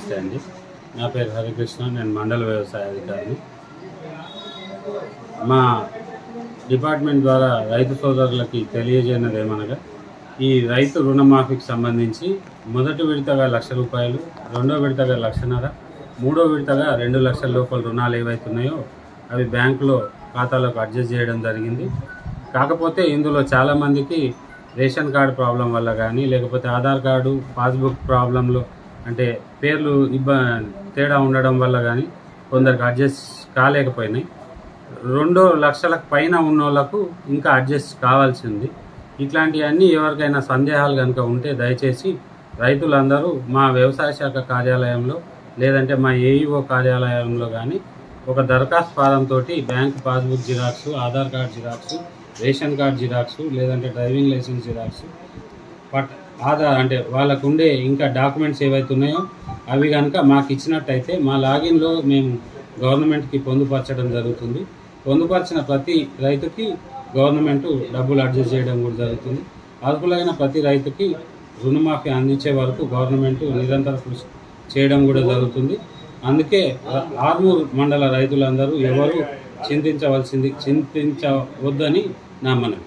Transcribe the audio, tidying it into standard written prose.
నమస్తే అండి. నా పేరు హరికృష్ణ. నేను మండల వ్యవసాయ అధికారిని. మా డిపార్ట్మెంట్ ద్వారా రైతు సోదరులకి తెలియజేయనది ఏమనగా, ఈ రైతు రుణమాఫీకి సంబంధించి మొదటి విడతగా 1,00,000 రూపాయలు, రెండో విడతగా 1,50,000, మూడో విడతగా 2 లక్షల లోపల రుణాలు ఏవైతున్నాయో అవి బ్యాంకులో ఖాతాలోకి అడ్జస్ట్ చేయడం జరిగింది. కాకపోతే ఇందులో చాలామందికి రేషన్ కార్డు ప్రాబ్లం వల్ల కానీ, లేకపోతే ఆధార్ కార్డు పాస్బుక్ ప్రాబ్లంలో అంటే పేర్లు తేడా ఉండడం వల్ల కానీ కొందరికి అడ్జస్ట్ కాలేకపోయినాయి. 2 లక్షలకు పైన ఉన్న వాళ్ళకు ఇంకా అడ్జస్ట్ కావాల్సింది. ఇట్లాంటివన్నీ ఎవరికైనా సందేహాలు కనుక ఉంటే దయచేసి రైతులందరూ మా వ్యవసాయ శాఖ కార్యాలయంలో లేదంటే మా ఏఈఓ కార్యాలయంలో కానీ ఒక దరఖాస్తు ఫారంతో bank passbook xerox, Aadhaar card xerox, ration card xerox, లేదంటే డ్రైవింగ్ లైసెన్స్ జిరాక్స్, ఆధార్ అంటే వాళ్ళకు ఉండే ఇంకా డాక్యుమెంట్స్ ఏవైతే ఉన్నాయో అవి కనుక మాకు ఇచ్చినట్టయితే మా లాగిన్లో మేము గవర్నమెంట్కి పొందుపరచడం జరుగుతుంది. పొందుపరిచిన ప్రతి రైతుకి గవర్నమెంట్ డబ్బులు అడ్జస్ట్ చేయడం కూడా జరుగుతుంది. అర్హులైన ప్రతి రైతుకి రుణమాఫీ అందించే వరకు గవర్నమెంట్ నిరంతర కృషి చేయడం కూడా జరుగుతుంది. అందుకే ఆర్మూర్ మండల రైతులందరూ ఎవరు చింతించవద్దని నా మనవి.